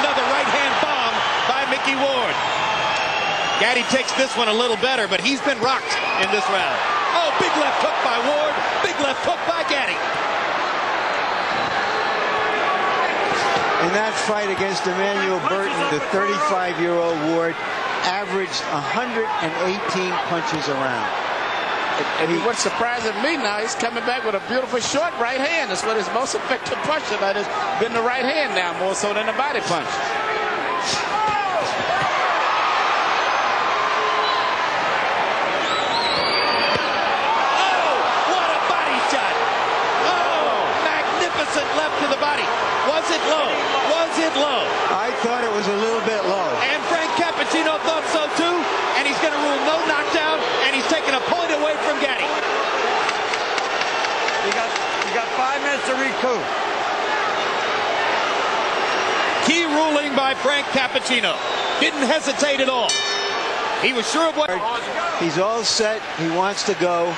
another right-hand bomb by Mickey Ward. Gaddy takes this one a little better, but he's been rocked in this round. Oh, big left hook by Ward. Big left hook by Gaddy. In that fight against Emmanuel Burton, the 35-year-old Ward averaged 118 punches around. And what's surprising me now, he's coming back with a beautiful short right hand. That's what his most effective punch tonight has been, the right hand now, more so than the body punch. Oh, what a body shot. Oh, magnificent left to the body. Was it low? Was it low? I thought it was a little bit low. And Frank Cappuccino thought so too. And he's going to rule no knockdown. And he's taking a point away from Gaddy. You got 5 minutes to recoup. Key ruling by Frank Cappuccino. Didn't hesitate at all. He was sure of what. He's all set. He wants to go.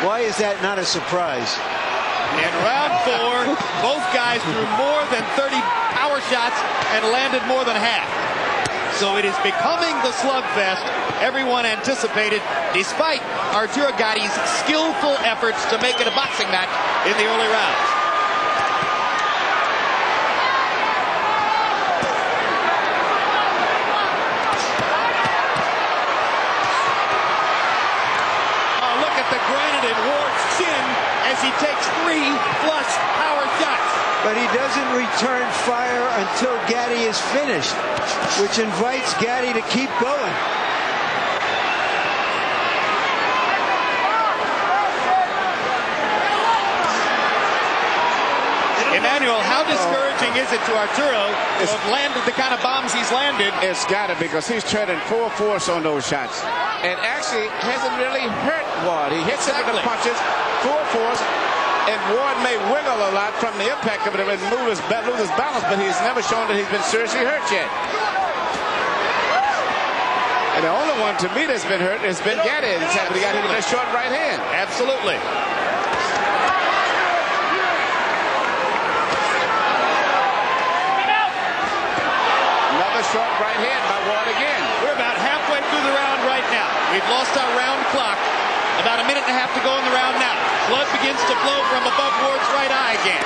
Why is that not a surprise? In round 4, both guys threw more than 30 power shots and landed more than half. So it is becoming the slugfest everyone anticipated, despite Arturo Gaddy's skillful efforts to make it a boxing match in the early rounds. Oh, look at the granite in Ward's chin as he takes 3 flush power shots. But he doesn't return fire until Gaddy is finished, which invites Gaddy to keep going. Emmanuel, how discouraging is it to Arturo to have landed the kind of bombs he's landed? It's got to, because he's treading full force on those shots. And actually hasn't really hurt Ward. He hits him with the punches, full force. And Ward may wiggle a lot from the impact of it and lose his balance, but he's never shown that he's been seriously hurt yet. And the only one to me that's been hurt has been Gaddy. He's got hit with that short right hand. Absolutely. Another short right hand by Ward again. We're about halfway through the round right now. We've lost our round clock. About a minute and a half to go in the round now. Blood begins to flow from above Ward's right eye again.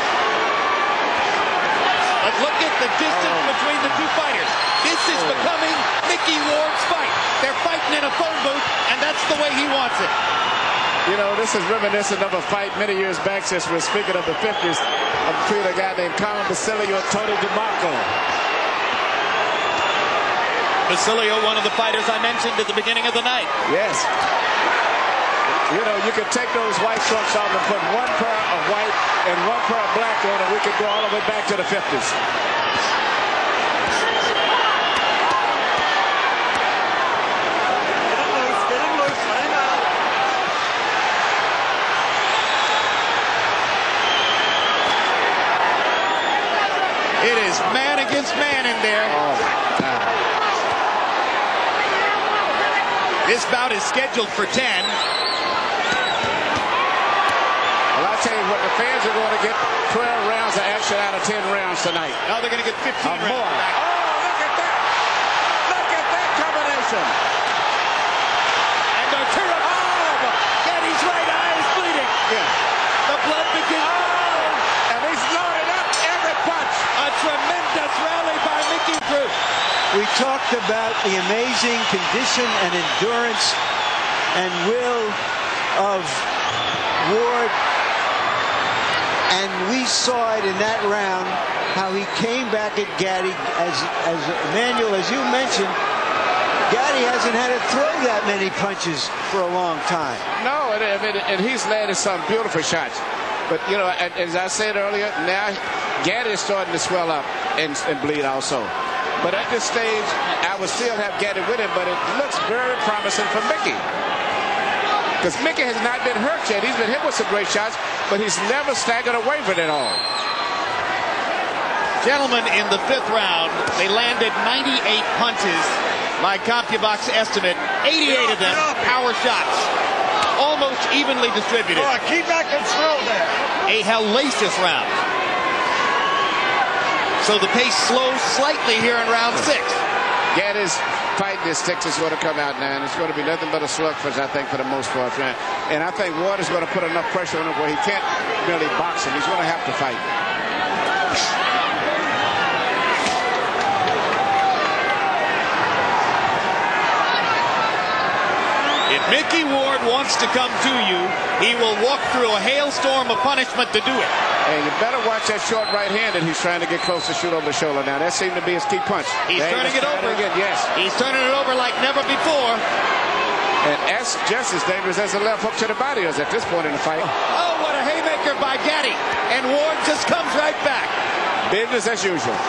But look at the distance between the two fighters. This is becoming Mickey Ward's fight. They're fighting in a phone booth, and that's the way he wants it. You know, this is reminiscent of a fight many years back, since we're speaking of the 50s, between a guy named Colin Basilio and Tony DeMarco. Basilio, one of the fighters I mentioned at the beginning of the night. Yes. You know, you could take those white trunks off and put one pair of white and one pair of black on, and we could go all the way back to the 50s. Get him loose, let him out. It is man against man in there. Oh, my God. This bout is scheduled for 10. Well, I'll tell you what, the fans are going to get 12 rounds of action out of 10 rounds tonight. Now they're going to get 15 rounds more. back. Oh, look at that. Look at that combination. And Arturo, Gaddy's right eye is bleeding. Yeah. The blood begins. Oh, and he's loaded up every punch. A tremendous rally by Mickey Drew. We talked about the amazing condition and endurance and will of Ward, and we saw it in that round, how he came back at Gaddy. As Emmanuel, as you mentioned, Gaddy hasn't had to throw that many punches for a long time. No, and he's landed some beautiful shots. But, you know, as I said earlier, now Gaddy is starting to swell up and bleed also. But at this stage, I would still have Gaddy with him, but it looks very promising for Mickey. Because Mickey has not been hurt yet. He's been hit with some great shots, but he's never staggered away from it at all. Gentlemen, in the 5th round, they landed 98 punches by CompuBox estimate. 88 of them power shots, almost evenly distributed. Oh, keep that control there. A hellacious round. So the pace slows slightly here in round 6. Gaddy's fighting his sticks is going to come out now, and it's going to be nothing but a slugfest, I think, for the most part. And I think Ward is going to put enough pressure on him where he can't really box him. He's going to have to fight. If Mickey Ward wants to come to you, he will walk through a hailstorm of punishment to do it. And you better watch that short right hand that he's trying to get close to shoot over the shoulder. Now, that seemed to be his key punch. He's turning it over. Again, yes. He's turning it over like never before. And that's just as dangerous as a left hook to the body is at this point in the fight. Oh, what a haymaker by Gaddy. And Ward just comes right back. Business as usual.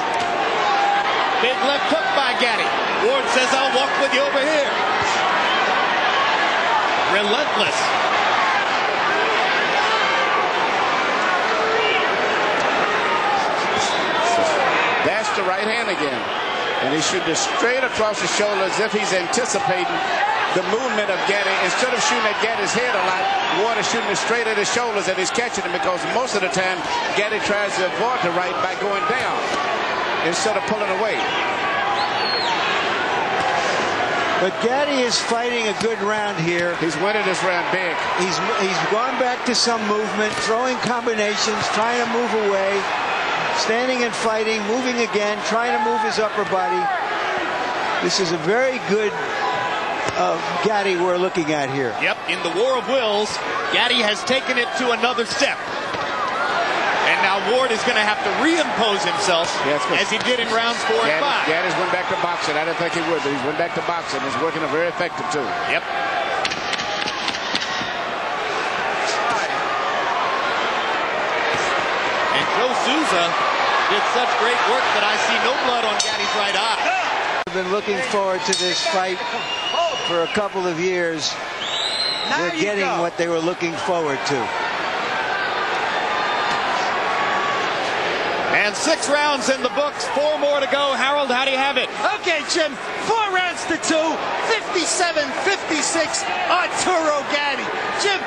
Big left hook by Gaddy. Ward says, I'll walk with you over here. Relentless. That's the right hand again. And he's shooting straight across the shoulder as if he's anticipating the movement of Gaddy. Instead of shooting at Gaddy's head a lot, Ward is shooting it straight at his shoulders, and he's catching him because most of the time Gaddy tries to avoid the right by going down instead of pulling away. But Gaddy is fighting a good round here. He's winning this round big. He's gone back to some movement, throwing combinations, trying to move away, standing and fighting, moving again, trying to move his upper body. This is a very good Gaddy we're looking at here. Yep, in the war of wills, Gaddy has taken it to another step. And now Ward is going to have to reimpose himself as he did in rounds 4 and 5. Gaddy's went back to boxing. I didn't think he would, but he's went back to boxing. He's working very effective, too. Yep. And Joe Souza did such great work that I see no blood on Gaddy's right eye. I've been looking forward to this fight for a couple of years. They're getting what they were looking forward to. And 6 rounds in the books, 4 more to go. Harold, how do you have it? Okay, Jim, 4 rounds to 2, 57-56, Arturo Gaddy. Jim,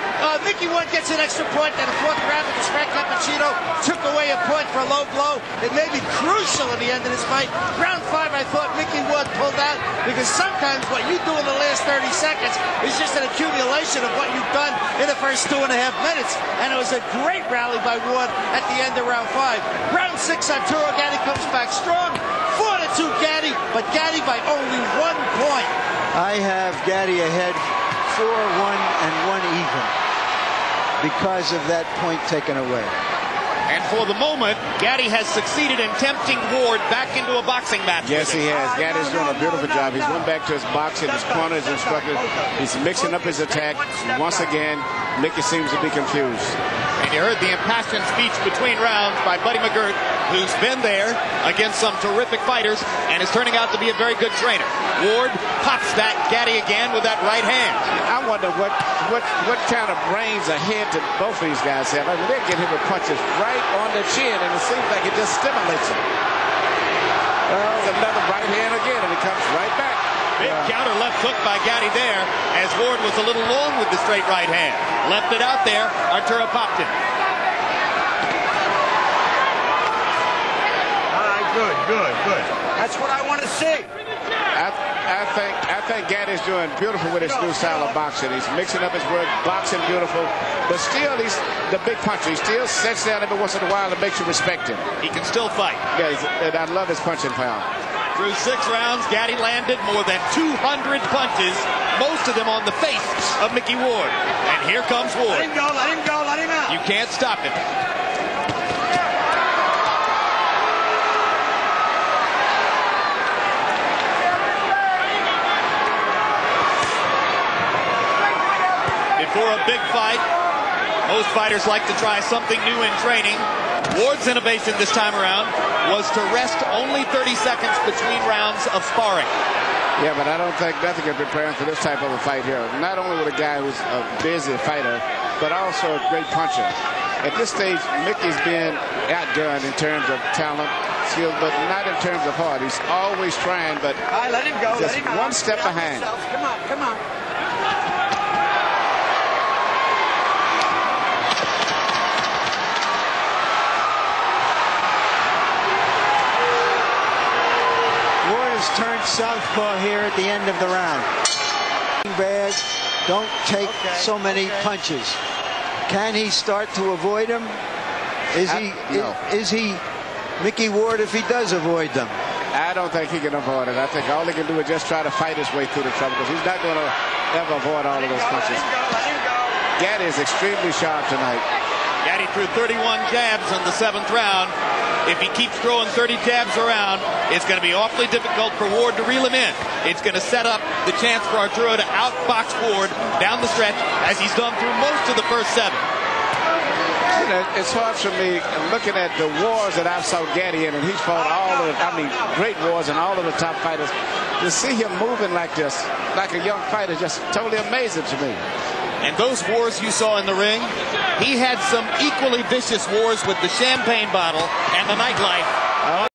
Mickey Ward gets an extra point in the 4th round with the Frank Cappuccino. Took away a point for a low blow. It may be crucial at the end of this fight. Round 5, I thought Mickey Ward pulled out because sometimes what you do in the last 30 seconds is just an accumulation of what you've done in the first 2.5 minutes. And it was a great rally by Ward at the end of round 5. Round 6, Arturo Gaddy comes back strong. 4-2 Gaddy, but Gaddy by only 1 point. I have Gaddy ahead 4-1 and 1 even because of that point taken away. And for the moment, Gaddy has succeeded in tempting Ward back into a boxing match. Yes, he has. Gaddy's doing a beautiful job. He's went back to his boxing, his corner, his instructor. He's mixing up his attack. Once again, Mickey seems to be confused. And you heard the impassioned speech between rounds by Buddy McGirt, who's been there against some terrific fighters and is turning out to be a very good trainer. Ward pops that Gaddy again with that right hand. I wonder what kind of brains ahead did both of these guys have. I mean, they get him with punches right on the chin, and it seems like it just stimulates him. There's another right hand again, and it comes right back. Big counter left hook by Gaddy there, as Ward was a little long with the straight right hand. Left it out there. Arturo popped it. All right, good. That's what I want to see. I think Gaddy's doing beautiful with his new style of boxing. He's mixing up his work, boxing beautiful, but still he's the big puncher. He still sits down every once in a while and makes you respect him. He can still fight. Yeah, and I love his punching power. Through 6 rounds, Gaddy landed more than 200 punches, most of them on the face of Mickey Ward. And here comes Ward. Let him go, let him out. You can't stop him. Before a big fight, most fighters like to try something new in training. Ward's innovation this time around was to rest only 30 seconds between rounds of sparring. Yeah, but I don't think nothing can prepare him for this type of a fight here. Not only with a guy who's a busy fighter, but also a great puncher. At this stage, Mickey's been outdone in terms of talent, skill, but not in terms of heart. He's always trying, but all right, let him go. just let him one step behind. Come on. has turned southpaw here at the end of the round. Bad. Don't take so many punches. Can he start to avoid them? Is he Mickey Ward if he does avoid them? I don't think he can avoid it. I think all he can do is just try to fight his way through the trouble, because he's not going to ever avoid all of those punches. Gaddy is extremely sharp tonight. Gaddy threw 31 jabs in the 7th round. If he keeps throwing 30 jabs around, it's going to be awfully difficult for Ward to reel him in. It's going to set up the chance for Arturo to outbox Ward down the stretch, as he's done through most of the first 7. You know, it's hard for me looking at the wars that I've saw Gaddy in, and he's fought all of the, great wars and all of the top fighters. To see him moving like this, like a young fighter, just totally amazing to me. And those wars you saw in the ring, he had some equally vicious wars with the champagne bottle and the nightlife.